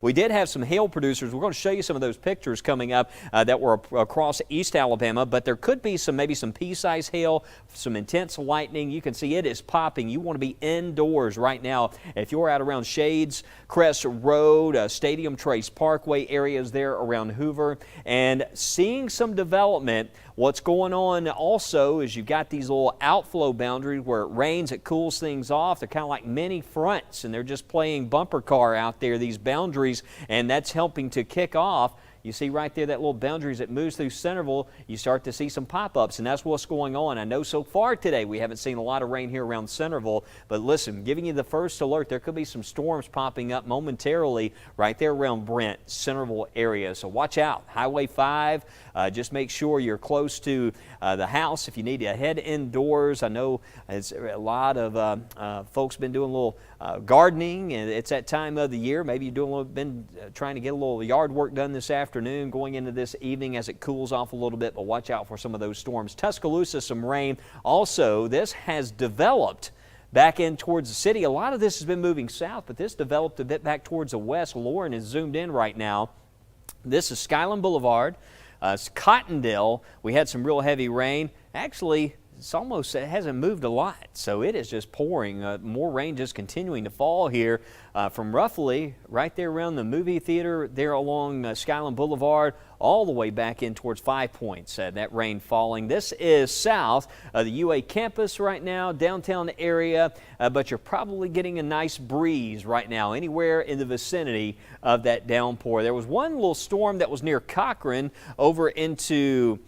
We did have some hail producers. We're going to show you some of those pictures coming up that were across East Alabama, but there could be maybe some pea-sized hail, some intense lightning. You can see it is popping. You want to be indoors right now. If you're out around Shades, Crest Road, Stadium Trace Parkway areas there around Hoover, and seeing some development. What's going on also is you've got these little outflow boundaries where it rains, it cools things off. They're kind of like mini fronts, and they're just playing bumper car out there, these boundaries, and that's helping to kick off. You see right there that little boundaries that moves through Centerville, you start to see some pop-ups, and that's what's going on. I know so far today we haven't seen a lot of rain here around Centerville, but listen, giving you the first alert, there could be some storms popping up momentarily right there around Brent, Centerville area. So watch out. Highway 5, just make sure you're close to the house if you need to head indoors. I know it's a lot of folks been doing a little gardening, and it's that time of the year. Maybe you're been trying to get a little yard work done this afternoon, going into this evening as it cools off a little bit, but watch out for some of those storms. Tuscaloosa, some rain. Also, this has developed back in towards the city. A lot of this has been moving south, but this developed a bit back towards the west. Lauren is zoomed in right now. This is Skyland Boulevard. It's Cottondale. We had some real heavy rain. Actually, it hasn't moved a lot, so it is just pouring. More rain just continuing to fall here from roughly right there around the movie theater there along Skyland Boulevard all the way back in towards 5 Points. That rain falling. This is south of the UA campus right now, downtown area, but you're probably getting a nice breeze right now anywhere in the vicinity of that downpour. There was one little storm that was near Cochran over into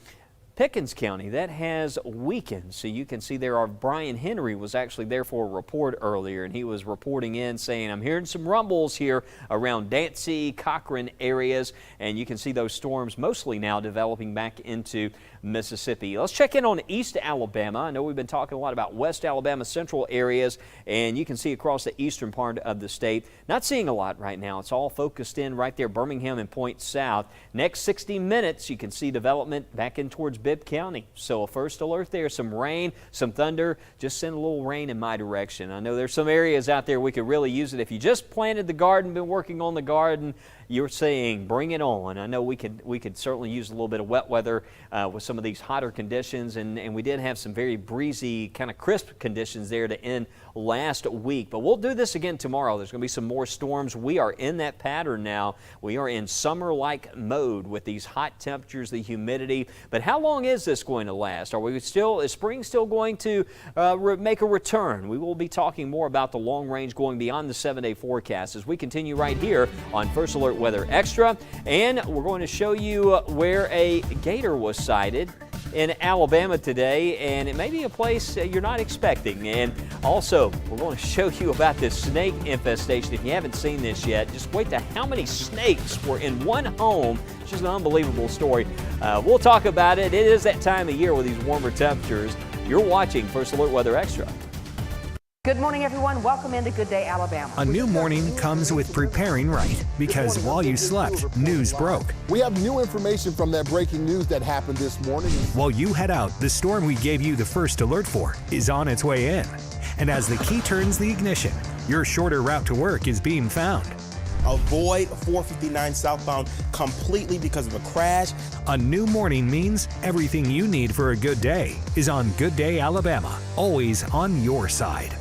Pickens County that has weakened. So you can see there, our Brian Henry was actually there for a report earlier, and he was reporting in saying, I'm hearing some rumbles here around Dancy, Cochran areas, and you can see those storms mostly now developing back into Mississippi. Let's check in on East Alabama. I know we've been talking a lot about West Alabama, central areas, and you can see across the eastern part of the state. Not seeing a lot right now. It's all focused in right there, Birmingham and Point South. Next 60 minutes, you can see development back in towards Bibb County. So a first alert there, some rain, some thunder. Just send a little rain in my direction. I know there's some areas out there we could really use it. If you just planted the garden, been working on the garden, you're saying bring it on. I know we could certainly use a little bit of wet weather with some of these hotter conditions, and we did have some very breezy, kind of crisp conditions there to end last week. But we'll do this again tomorrow. There's going to be some more storms. We are in that pattern now. We are in summer-like mode with these hot temperatures, the humidity. But how long is this going to last? Is spring still going to make a return? We will be talking more about the long range going beyond the 7-day forecast as we continue right here on First Alert Weather Extra. And we're going to show you where a gator was sighted in Alabama today, and it may be a place you're not expecting. And also, we're going to show you about this snake infestation. If you haven't seen this yet, just wait to how many snakes were in one home. It's just an unbelievable story. We'll talk about it. It is that time of year with these warmer temperatures. You're watching First Alert Weather Extra. Good morning, everyone. Welcome into Good Day, Alabama. A new morning comes with preparing right, because while you slept, news broke. We have new information from that breaking news that happened this morning. While you head out, the storm we gave you the first alert for is on its way in. And as the key turns the ignition, your shorter route to work is being found. Avoid 459 southbound completely because of a crash. A new morning means everything you need for a good day is on Good Day, Alabama, always on your side.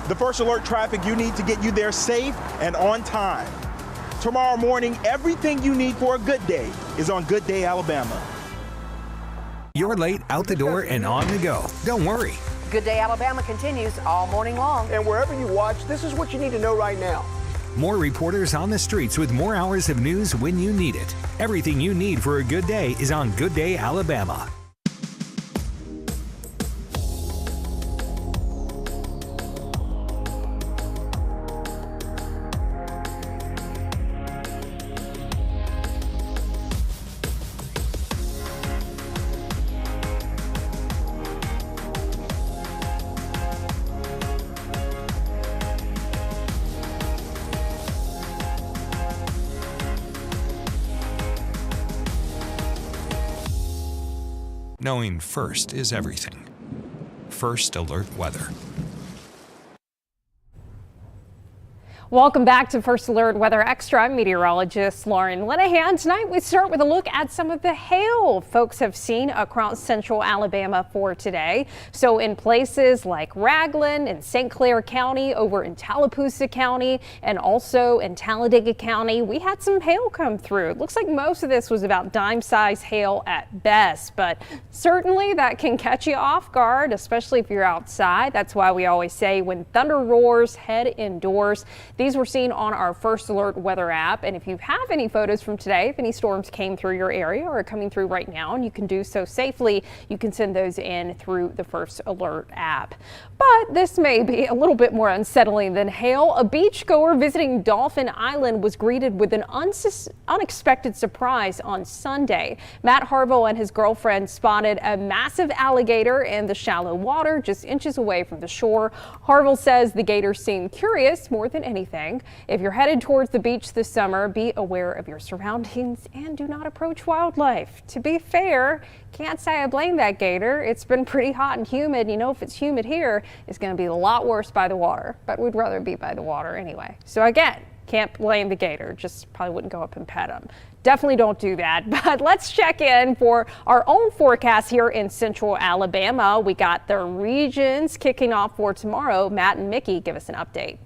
The First Alert traffic you need to get you there safe and on time. Tomorrow morning, everything you need for a good day is on Good Day, Alabama. You're late, out the door, and on the go. Don't worry. Good Day, Alabama continues all morning long. And wherever you watch, this is what you need to know right now. More reporters on the streets with more hours of news when you need it. Everything you need for a good day is on Good Day, Alabama. knowing first is everything. First Alert Weather. Welcome back to First Alert Weather Extra. I'm meteorologist Lauren Linehan. Tonight we start with a look at some of the hail folks have seen across central Alabama for today. So in places like Raglan and St. Clair County, over in Tallapoosa County, and also in Talladega County, we had some hail come through. It looks like most of this was about dime-sized hail at best, but certainly that can catch you off guard, especially if you're outside. That's why we always say when thunder roars, head indoors. These were seen on our First Alert weather app, and if you have any photos from today, if any storms came through your area or are coming through right now, and you can do so safely, you can send those in through the First Alert app. But this may be a little bit more unsettling than hail. A beachgoer visiting Dolphin Island was greeted with an unexpected surprise on Sunday. Matt Harville and his girlfriend spotted a massive alligator in the shallow water just inches away from the shore. Harville says the gator seemed curious more than anything. If you're headed towards the beach this summer, be aware of your surroundings and do not approach wildlife. To be fair, can't say I blame that gator. It's been pretty hot and humid. You know, if it's humid here, it's going to be a lot worse by the water, but we'd rather be by the water anyway. So again, can't blame the gator, just probably wouldn't go up and pet him. Definitely don't do that. But let's check in for our own forecast here in central Alabama. We got the regions kicking off for tomorrow. Matt and Mickey give us an update.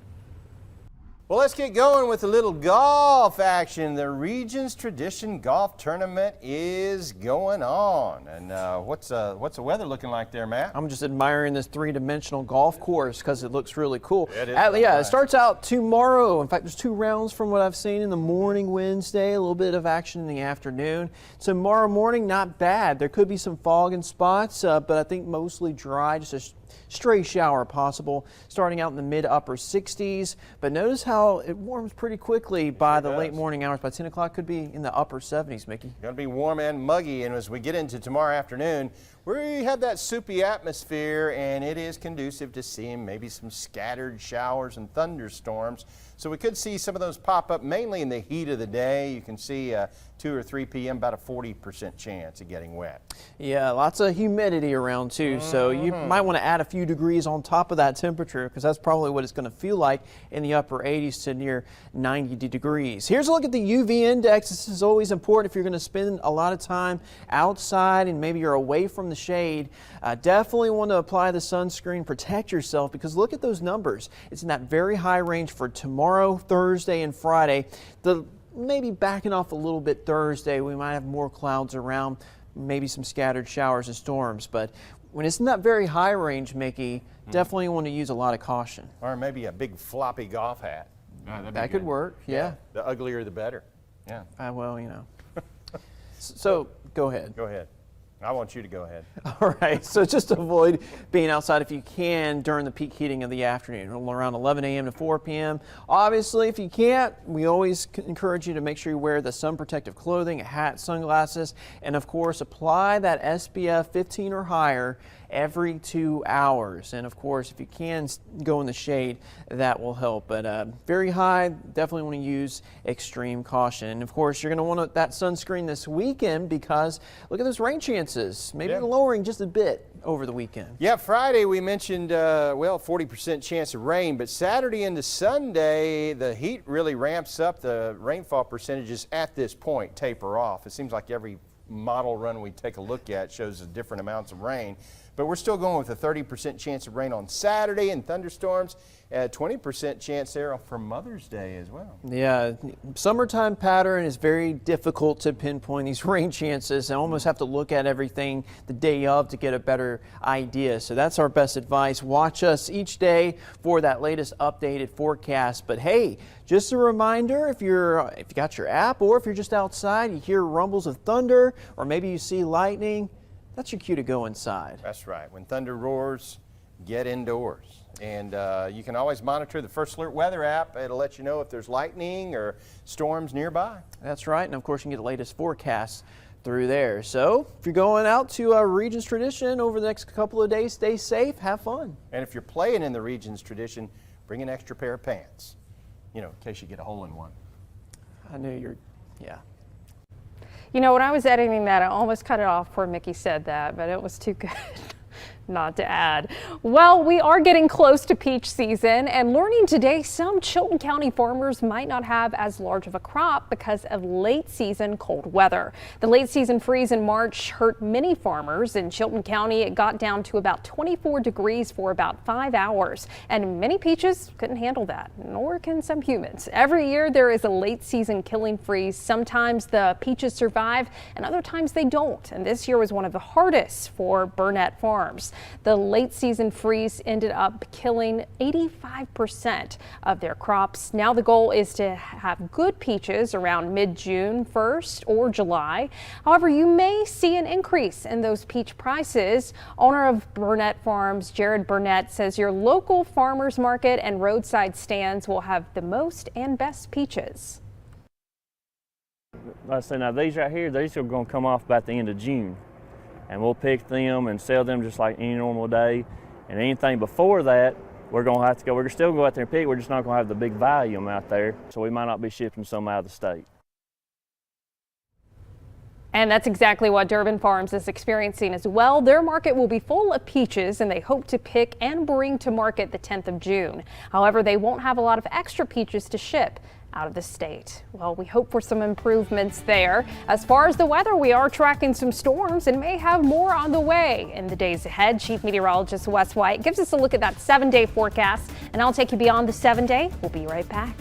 Well, let's get going with a little golf action. The Regions Tradition Golf Tournament is going on. And what's the weather looking like there, Matt? I'm just admiring this three-dimensional golf course because it looks really cool. It is Yeah, nice. It starts out tomorrow. In fact, there's 2 rounds from what I've seen in the morning Wednesday, a little bit of action in the afternoon. Tomorrow morning, not bad. There could be some fog in spots, but I think mostly dry, just a stray shower possible, starting out in the mid-upper 60s. But notice how it warms pretty quickly by the late morning hours. By 10 o'clock, could be in the upper 70s, Mickey. Going to be warm and muggy, and as we get into tomorrow afternoon, we have that soupy atmosphere, and it is conducive to seeing maybe some scattered showers and thunderstorms. So we could see some of those pop up mainly in the heat of the day. You can see 2 or 3 p.m. about a 40% chance of getting wet. Yeah, lots of humidity around too, so you might want to add a few degrees on top of that temperature because that's probably what it's going to feel like in the upper 80s to near 90 degrees. Here's a look at the UV index. This is always important if you're going to spend a lot of time outside and maybe you're away from the shade. Definitely want to apply the sunscreen, protect yourself, because look at those numbers. It's in that very high range for tomorrow, Thursday, and Friday. Maybe backing off a little bit Thursday. We might have more clouds around, maybe some scattered showers and storms. But when it's in that very high range, Mickey, definitely want to use a lot of caution. Or maybe a big floppy golf hat. That could work, yeah. The uglier the better. Yeah. Well, you know. So go ahead. Go ahead. I want you to go ahead. All right, so just avoid being outside if you can during the peak heating of the afternoon, around 11 a.m. to 4 p.m. Obviously, if you can't, we always encourage you to make sure you wear the sun protective clothing, a hat, sunglasses, and of course, apply that SPF 15 or higher every 2 hours. And of course, if you can go in the shade, that will help. But very high, definitely want to use extreme caution. And of course, you're going to want that sunscreen this weekend because look at those rain chances. Maybe lowering just a bit over the weekend. Yeah, Friday we mentioned, 40% chance of rain, but Saturday into Sunday, the heat really ramps up. The rainfall percentages at this point taper off. It seems like every model run we take a look at shows different amounts of rain. But we're still going with a 30% chance of rain on Saturday and thunderstorms, 20% chance there for Mother's Day as well. Yeah, summertime pattern is very difficult to pinpoint these rain chances. I almost have to look at everything the day of to get a better idea. So that's our best advice. Watch us each day for that latest updated forecast. But hey, just a reminder, if you got your app or if you're just outside, you hear rumbles of thunder or maybe you see lightning, that's your cue to go inside. That's right. When thunder roars, get indoors. And you can always monitor the First Alert Weather app. It'll let you know if there's lightning or storms nearby. That's right. And of course, you can get the latest forecasts through there. So if you're going out to a Regions Tradition over the next couple of days, stay safe, have fun. And if you're playing in the Regions Tradition, bring an extra pair of pants, in case you get a hole in one. I knew yeah. You know, when I was editing that, I almost cut it off before Mickey said that, but it was too good not to add. Well, we are getting close to peach season, and learning today some Chilton County farmers might not have as large of a crop because of late season cold weather. The late season freeze in March hurt many farmers. In Chilton County, it got down to about 24 degrees for about 5 hours, and many peaches couldn't handle that, nor can some humans. Every year there is a late season killing freeze. Sometimes the peaches survive and other times they don't, and this year was one of the hardest for Burnett Farms. The late season freeze ended up killing 85% of their crops. Now the goal is to have good peaches around mid-June 1st or July. However, you may see an increase in those peach prices. Owner of Burnett Farms, Jared Burnett, says your local farmers market and roadside stands will have the most and best peaches. Like I said, now these right here, these are going to come off about the end of June. And we'll pick them and sell them just like any normal day. And anything before that, we're going to have to go. We're still going to go out there and pick. We're just not going to have the big volume out there. So we might not be shipping some out of the state. And that's exactly what Durbin Farms is experiencing as well. Their market will be full of peaches, and they hope to pick and bring to market the 10th of June. However, they won't have a lot of extra peaches to ship out of the state. Well, we hope for some improvements there. As far as the weather, we are tracking some storms and may have more on the way in the days ahead. Chief Meteorologist Wes White gives us a look at that 7-day forecast, and I'll take you beyond the 7-day. We'll be right back.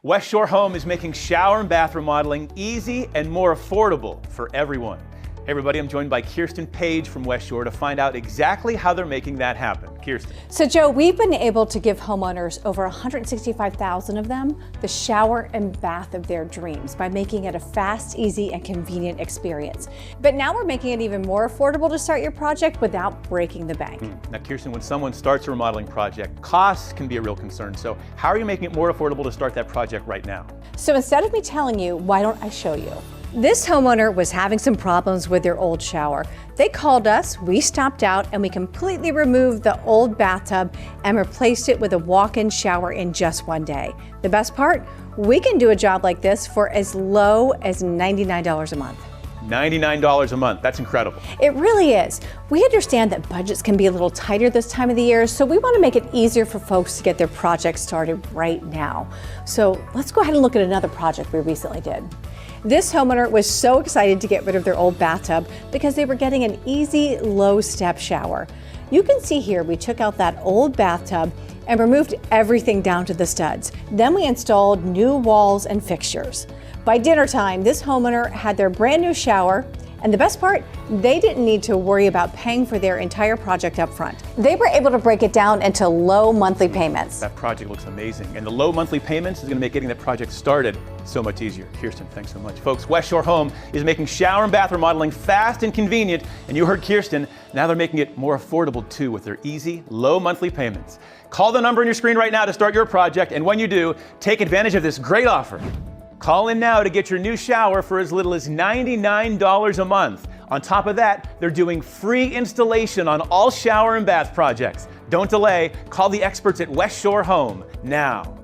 West Shore Home is making shower and bath remodeling easy and more affordable for everyone. Hey everybody, I'm joined by Kirsten Page from West Shore to find out exactly how they're making that happen. Kirsten. So Joe, we've been able to give homeowners, over 165,000 of them, the shower and bath of their dreams by making it a fast, easy, and convenient experience. But now we're making it even more affordable to start your project without breaking the bank. Now Kirsten, when someone starts a remodeling project, costs can be a real concern. So how are you making it more affordable to start that project right now? So instead of me telling you, why don't I show you? This homeowner was having some problems with their old shower. They called us, we stopped out, and we completely removed the old bathtub and replaced it with a walk-in shower in just one day. The best part? We can do a job like this for as low as $99 a month. $99 a month, that's incredible. It really is. We understand that budgets can be a little tighter this time of the year, so we want to make it easier for folks to get their projects started right now. So let's go ahead and look at another project we recently did. This homeowner was so excited to get rid of their old bathtub because they were getting an easy, low-step shower. You can see here we took out that old bathtub and removed everything down to the studs. Then we installed new walls and fixtures. By dinner time, this homeowner had their brand new shower, and the best part, they didn't need to worry about paying for their entire project up front. They were able to break it down into low monthly payments. That project looks amazing, and the low monthly payments is going to make getting that project started so much easier. Kirsten, thanks so much. Folks, West Shore Home is making shower and bath remodeling fast and convenient, and you heard Kirsten, now they're making it more affordable too with their easy, low monthly payments. Call the number on your screen right now to start your project, and when you do, take advantage of this great offer. Call in now to get your new shower for as little as $99 a month. On top of that, they're doing free installation on all shower and bath projects. Don't delay. Call the experts at West Shore Home now.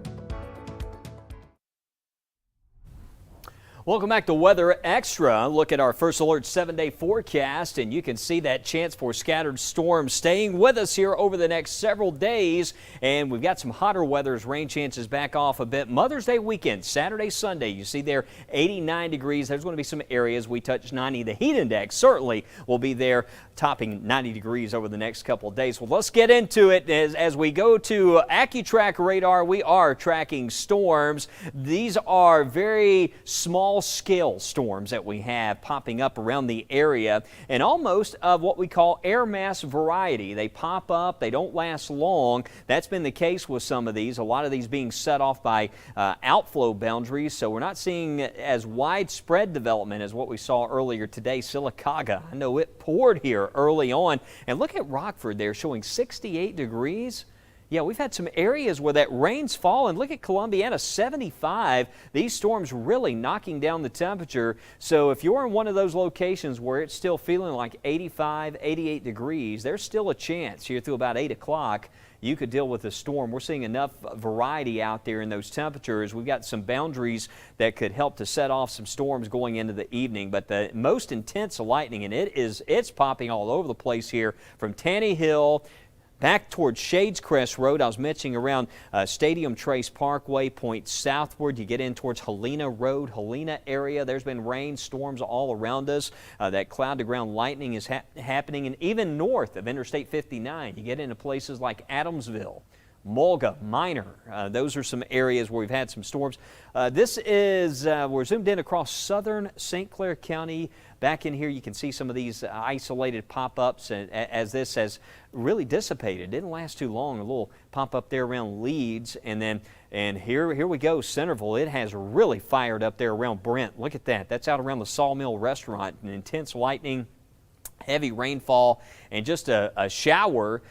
Welcome back to Weather Extra. Look at our First Alert 7-day forecast, and you can see that chance for scattered storms staying with us here over the next several days. And we've got some hotter weather as rain chances back off a bit. Mother's Day weekend, Saturday, Sunday, you see there 89 degrees. There's going to be some areas we touch 90. The heat index certainly will be there, topping 90 degrees over the next couple of days. Well, let's get into it. As we go to AccuTrack radar, we are tracking storms. These are very small scale storms that we have popping up around the area, and almost of what we call air mass variety. They pop up, they don't last long. That's been the case with some of these, a lot of these being set off by outflow boundaries, so we're not seeing as widespread development as what we saw earlier today. Sylacauga, I know it poured here early on, and look at Rockford there showing 68 degrees. Yeah, we've had some areas where that rain's fallen. Look at Columbiana, 75. These storms really knocking down the temperature. So if you're in one of those locations where it's still feeling like 85, 88 degrees, there's still a chance here through about 8 o'clock you could deal with a storm. We're seeing enough variety out there in those temperatures. We've got some boundaries that could help to set off some storms going into the evening, but the most intense lightning, and it's popping all over the place here from Tanny Hill back towards Shades Crest Road. I was mentioning around Stadium Trace Parkway, point southward. You get in towards Helena Road, Helena area. There's been rain, storms all around us. That cloud-to-ground lightning is happening, and even north of Interstate 59. You get into places like Adamsville, Mulga, Minor. Those are some areas where we've had some storms. We're zoomed in across southern St. Clair County. Back in here, you can see some of these isolated pop-ups as this has really dissipated. Didn't last too long. A little pop-up there around Leeds, and here we go, Centerville. It has really fired up there around Brent. Look at that. That's out around the Sawmill Restaurant. An intense lightning, heavy rainfall, and just a shower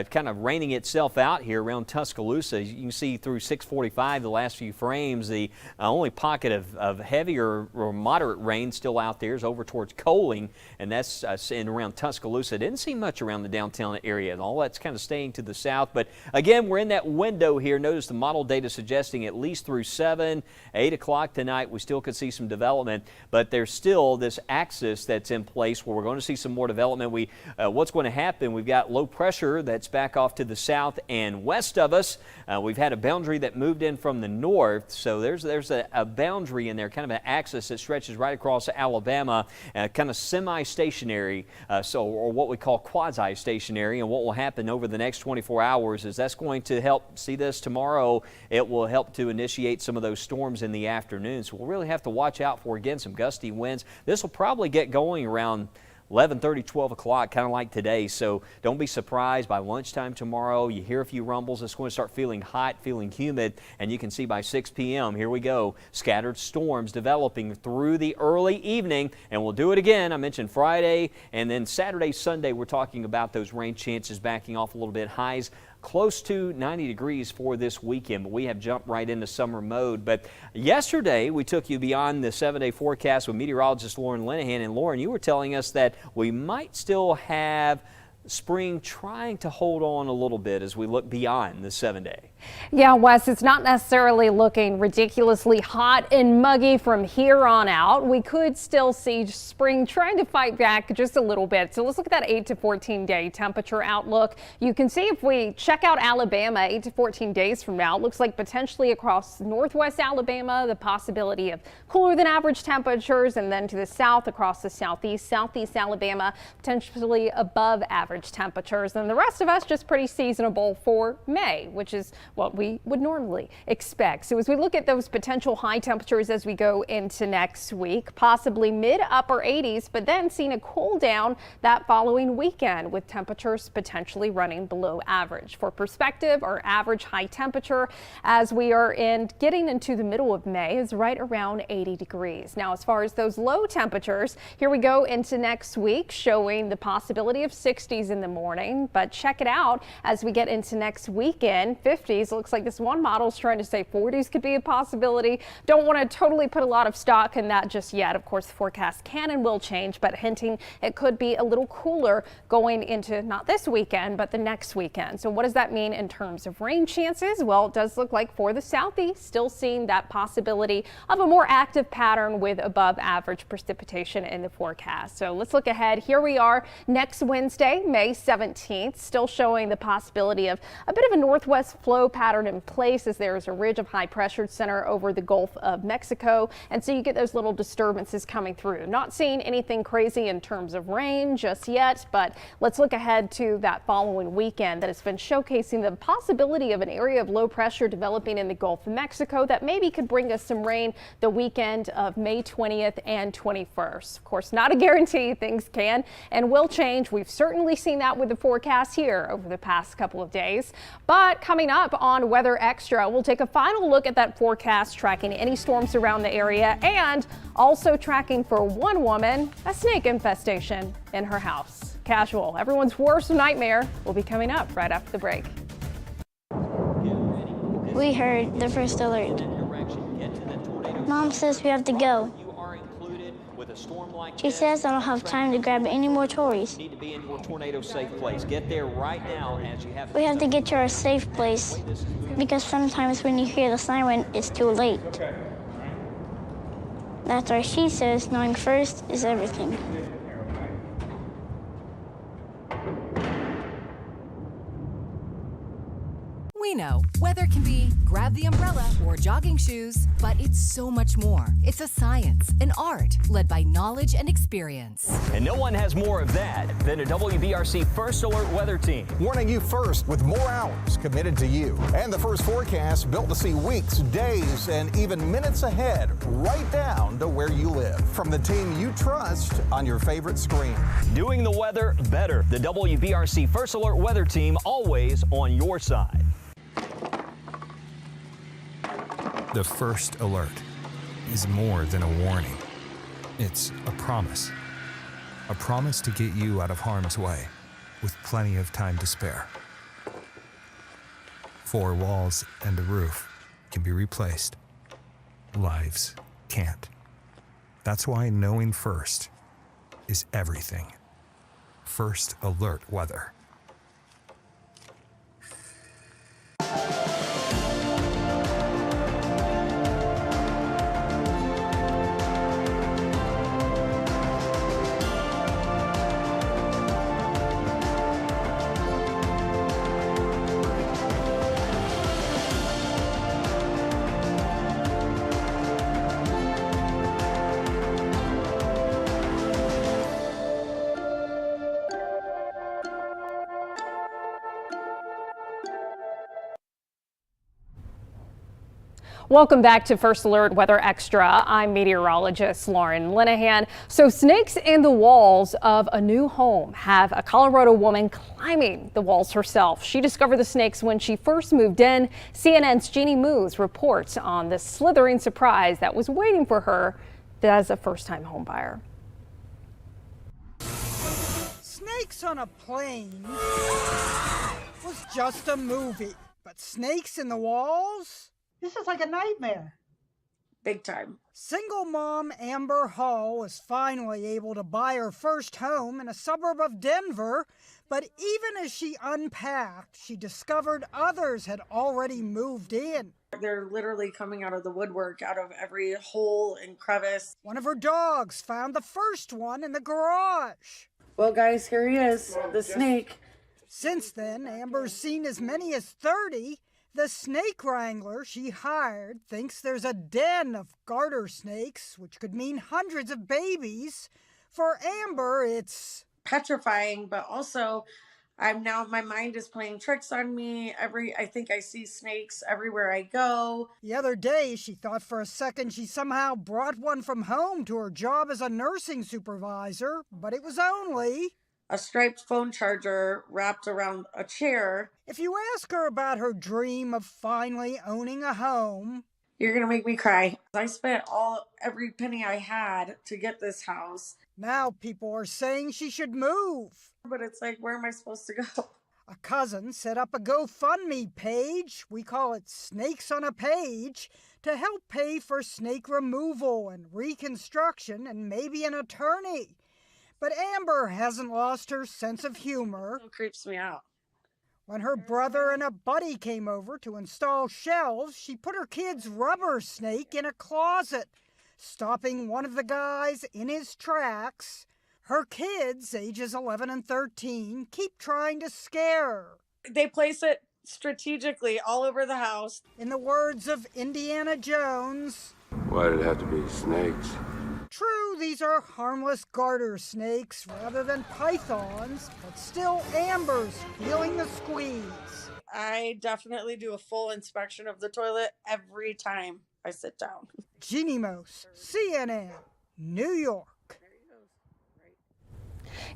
kind of raining itself out here around Tuscaloosa. You can see through 645, the last few frames, the only pocket of heavier or moderate rain still out there is over towards Coaling, and that's in around Tuscaloosa. Didn't see much around the downtown area, and all that's kind of staying to the south. But again, we're in that window here. Notice the model data suggesting at least through 7, 8 o'clock tonight, we still could see some development, but there's still this axis that's in place where we're going to see some more development. What's going to happen, we've got low pressure that's back off to the south and west of us. We've had a boundary that moved in from the north, so there's a boundary in there, kind of an axis that stretches right across Alabama, kind of semi-stationary, or what we call quasi-stationary. And what will happen over the next 24 hours is that's going to help, see this tomorrow, it will help to initiate some of those storms in the afternoon. So we'll really have to watch out for, again, some gusty winds. This will probably get going around 11:30, 12 o'clock, kind of like today. So don't be surprised by lunchtime tomorrow. You hear a few rumbles. It's going to start feeling hot, feeling humid, and you can see by 6 p.m., here we go, scattered storms developing through the early evening, and we'll do it again. I mentioned Friday, and then Saturday, Sunday, we're talking about those rain chances backing off a little bit. Highs close to 90 degrees for this weekend, but we have jumped right into summer mode. But yesterday, we took you beyond the 7-day forecast with meteorologist Lauren Linehan. And Lauren, you were telling us that we might still have spring trying to hold on a little bit as we look beyond the 7-day. Yeah, Wes, it's not necessarily looking ridiculously hot and muggy from here on out. We could still see spring trying to fight back just a little bit. So let's look at that 8 to 14 day temperature outlook. You can see if we check out Alabama 8 to 14 days from now, it looks like potentially across northwest Alabama, the possibility of cooler than average temperatures, and then to the south across the southeast Alabama, potentially above average temperatures. And the rest of us just pretty seasonable for May, which is what we would normally expect. So as we look at those potential high temperatures as we go into next week, possibly mid upper 80s, but then seeing a cool down that following weekend with temperatures potentially running below average. For perspective, our average high temperature as we are getting into the middle of May is right around 80 degrees. Now, as far as those low temperatures, here we go into next week, showing the possibility of 60s in the morning, but check it out as we get into next weekend, 50s. Looks like this one model is trying to say 40s could be a possibility. Don't want to totally put a lot of stock in that just yet. Of course, the forecast can and will change, but hinting it could be a little cooler going into not this weekend, but the next weekend. So what does that mean in terms of rain chances? Well, it does look like for the southeast, still seeing that possibility of a more active pattern with above average precipitation in the forecast. So let's look ahead. Here we are next Wednesday, May 17th, still showing the possibility of a bit of a northwest flow pattern in place as there is a ridge of high pressure center over the Gulf of Mexico. And so you get those little disturbances coming through. Not seeing anything crazy in terms of rain just yet, but let's look ahead to that following weekend that has been showcasing the possibility of an area of low pressure developing in the Gulf of Mexico that maybe could bring us some rain the weekend of May 20th and 21st. Of course, not a guarantee. Things can and will change. We've certainly seen that with the forecast here over the past couple of days. But coming up on Weather Extra, we'll take a final look at that forecast, tracking any storms around the area and also tracking for one woman a snake infestation in her house. Casual, everyone's worst nightmare, will be coming up right after the break. We heard the first alert. Mom says we have to go. She says I don't have time to grab any more toys. Need to be in your tornado safe place. Get there right now as you have. We have to get to our safe place because sometimes when you hear the siren, it's too late. That's why she says knowing first is everything. We know weather can be grab the umbrella or jogging shoes, but it's so much more. It's a science, an art, led by knowledge and experience. And no one has more of that than a WBRC First Alert weather team. Warning you first with more hours committed to you. And the first forecast built to see weeks, days, and even minutes ahead, right down to where you live. From the team you trust on your favorite screen. Doing the weather better. The WBRC First Alert weather team, always on your side. The first alert is more than a warning. It's a promise. A promise to get you out of harm's way with plenty of time to spare. 4 walls and a roof can be replaced. Lives can't. That's why knowing first is everything. First Alert weather. Welcome back to First Alert Weather Extra. I'm meteorologist Lauren Linehan. So snakes in the walls of a new home have a Colorado woman climbing the walls herself. She discovered the snakes when she first moved in. CNN's Jeannie Moos reports on the slithering surprise that was waiting for her as a first-time home buyer. Snakes on a plane was just a movie, but snakes in the walls? This is like a nightmare. Big time. Single mom Amber Hall was finally able to buy her first home in a suburb of Denver, but even as she unpacked, she discovered others had already moved in. They're literally coming out of the woodwork, out of every hole and crevice. One of her dogs found the first one in the garage. Well, guys, here he is, the snake. Since then, Amber's seen as many as 30. The snake wrangler she hired thinks there's a den of garter snakes, which could mean hundreds of babies. For Amber, it's petrifying, but also my mind is playing tricks on me. I think I see snakes everywhere I go. The other day, she thought for a second she somehow brought one from home to her job as a nursing supervisor, but it was only a striped phone charger wrapped around a chair. If you ask her about her dream of finally owning a home, you're gonna make me cry. I spent every penny I had to get this house. Now people are saying she should move. But it's like, where am I supposed to go? A cousin set up a GoFundMe page, we call it Snakes on a Page, to help pay for snake removal and reconstruction and maybe an attorney. But Amber hasn't lost her sense of humor. It creeps me out. When her brother and a buddy came over to install shelves, she put her kid's rubber snake in a closet, stopping one of the guys in his tracks. Her kids, ages 11 and 13, keep trying to scare her. They place it strategically all over the house. In the words of Indiana Jones, why did it have to be snakes? True, these are harmless garter snakes rather than pythons, but still Amber's feeling the squeeze. I definitely do a full inspection of the toilet every time I sit down. Jeannie Moos, CNN, New York.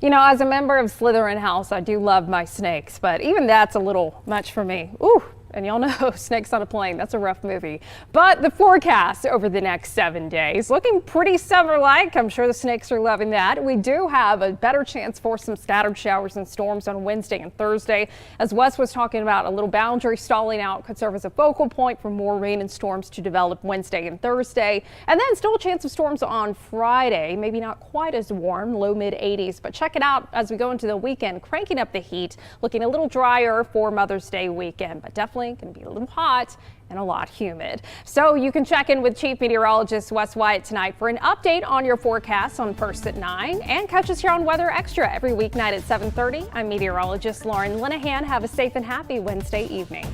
You know, as a member of Slytherin House, I do love my snakes, but even that's a little much for me. Ooh, And y'all know Snakes on a Plane, that's a rough movie. But the forecast over the next 7 days looking pretty summer-like. I'm sure the snakes are loving that. We do have a better chance for some scattered showers and storms on Wednesday and Thursday. As Wes was talking about, a little boundary stalling out could serve as a focal point for more rain and storms to develop Wednesday and Thursday. And then still a chance of storms on Friday. Maybe not quite as warm, low mid 80s. But check it out as we go into the weekend, cranking up the heat, looking a little drier for Mother's Day weekend, but definitely going to be a little hot and a lot humid. So you can check in with Chief Meteorologist Wes Wyatt tonight for an update on your forecast on First at 9, and catch us here on Weather Extra every weeknight at 7:30. I'm meteorologist Lauren Linehan. Have a safe and happy Wednesday evening.